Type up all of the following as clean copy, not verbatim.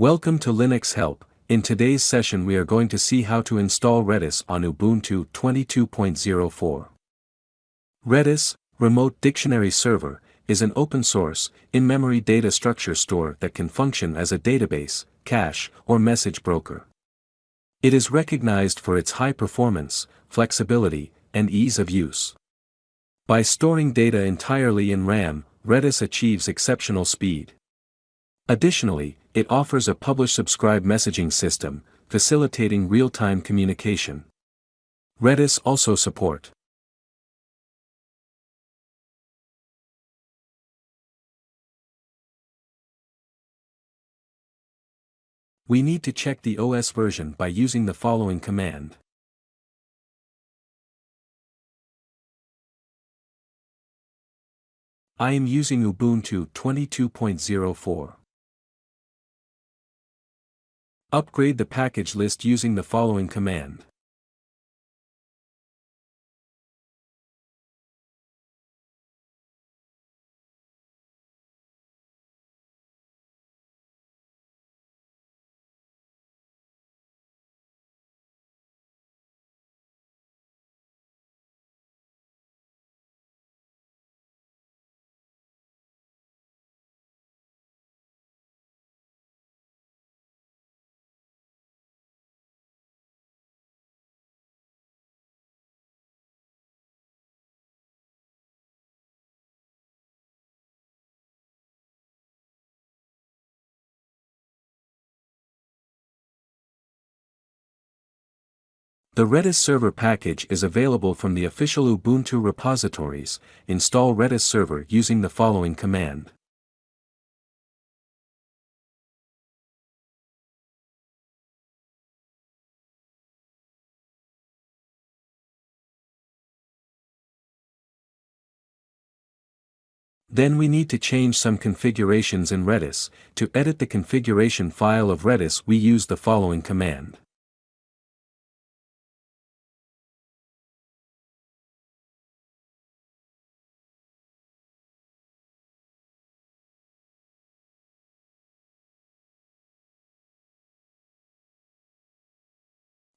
Welcome to Linux Help. In today's session we are going to see how to install Redis on Ubuntu 22.04. Redis, Remote Dictionary Server, is an open-source, in-memory data structure store that can function as a database, cache, or message broker. It is recognized for its high performance, flexibility, and ease of use. By storing data entirely in RAM, Redis achieves exceptional speed. Additionally, it offers a publish-subscribe messaging system, facilitating real-time communication. Redis also support. We need to check the OS version by using the following command. I am using Ubuntu 22.04. Upgrade the package list using the following command. The Redis server package is available from the official Ubuntu repositories. Install Redis server using the following command. Then we need to change some configurations in Redis. To edit the configuration file of Redis we use the following command.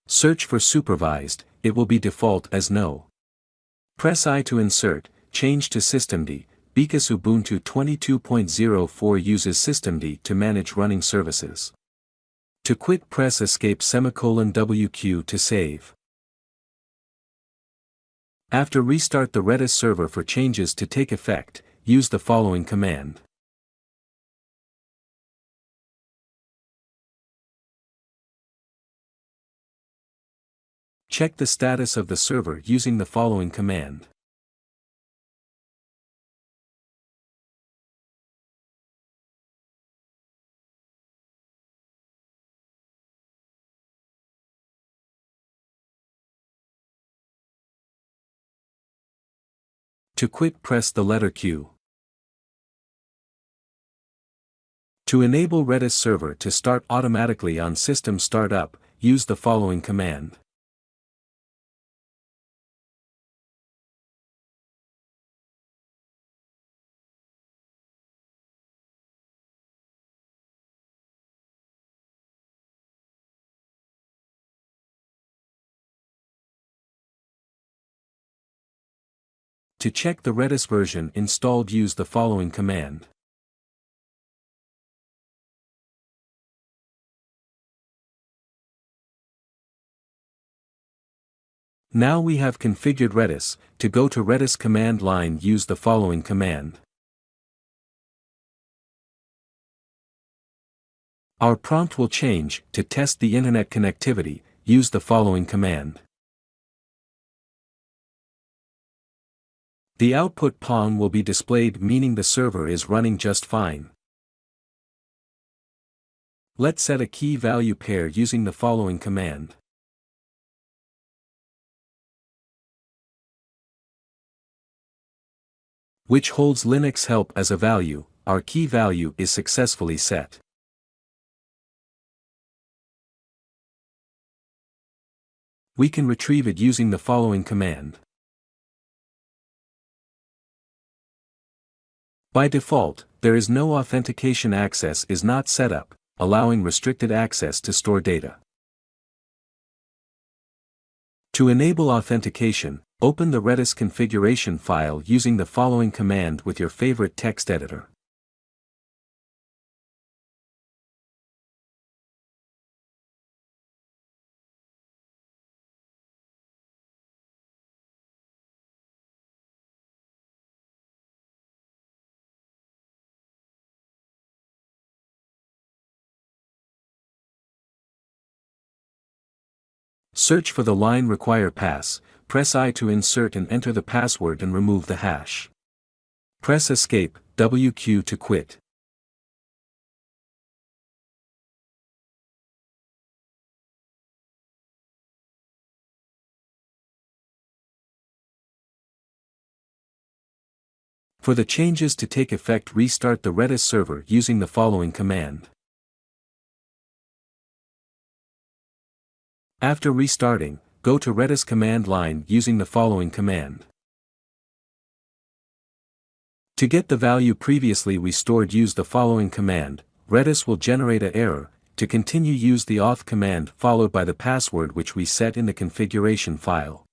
Search for supervised, it will be default as no. Press I to insert, change to systemd, because Ubuntu 22.04 uses systemd to manage running services. To quit press escape ;WQ to save. After restart the Redis server for changes to take effect, use the following command. Check the status of the server using the following command. To quit press the letter Q. To enable Redis server to start automatically on system startup, use the following command. To check the Redis version installed use the following command. Now we have configured Redis. To go to Redis command line use the following command. Our prompt will change. To test the internet connectivity, use the following command. The output PON will be displayed, meaning the server is running just fine. Let's set a key value pair using the following command. Which holds Linux help as a value. Our key value is successfully set. We can retrieve it using the following command. By default, there is no authentication access is not set up. allowing restricted access to store data. To enable authentication, open the Redis configuration file using the following command with your favorite text editor. Search for the line require pass, press I to insert and enter the password and remove the hash. Press Escape, WQ to quit. For the changes to take effect, restart the Redis server using the following command. After restarting, go to Redis command line using the following command. To get the value previously we stored, use the following command. Redis will generate an error. To continue, use the auth command followed by the password which we set in the configuration file.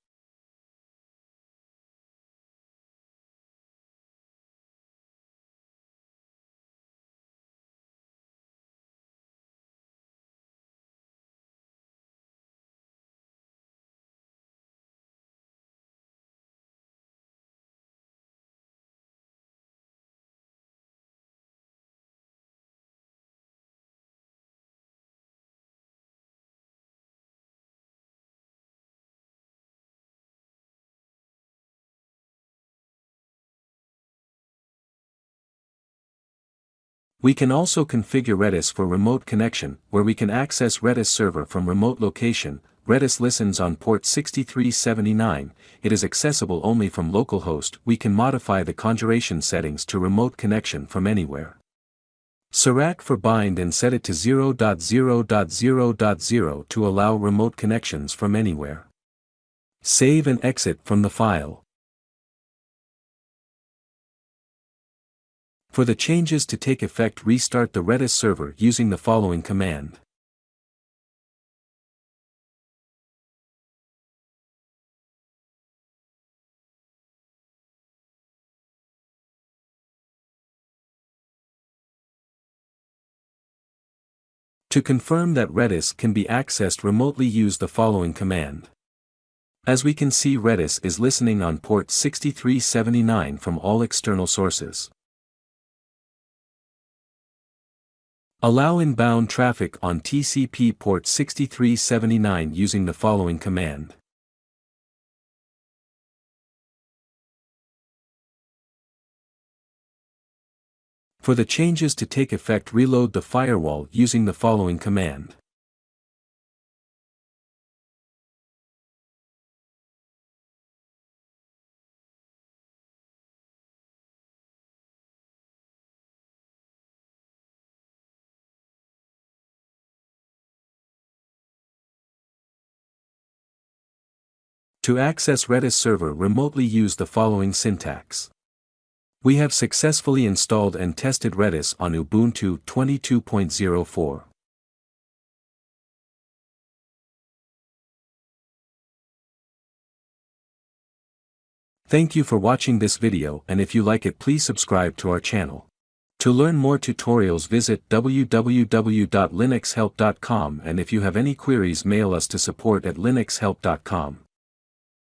We can also configure Redis for remote connection, where we can access Redis server from remote location. Redis listens on port 6379, it is accessible only from localhost. We can modify the configuration settings to remote connection from anywhere. Serac for bind and set it to 0.0.0.0 to allow remote connections from anywhere. Save and exit from the file. For the changes to take effect, restart the Redis server using the following command. To confirm that Redis can be accessed remotely, use the following command. As we can see, Redis is listening on port 6379 from all external sources. Allow inbound traffic on TCP port 6379 using the following command. For the changes to take effect, reload the firewall using the following command. To access Redis server remotely, use the following syntax. We have successfully installed and tested Redis on Ubuntu 22.04. Thank you for watching this video, and if you like it, please subscribe to our channel. To learn more tutorials, visit www.linuxhelp.com, and if you have any queries, mail us to support@linuxhelp.com.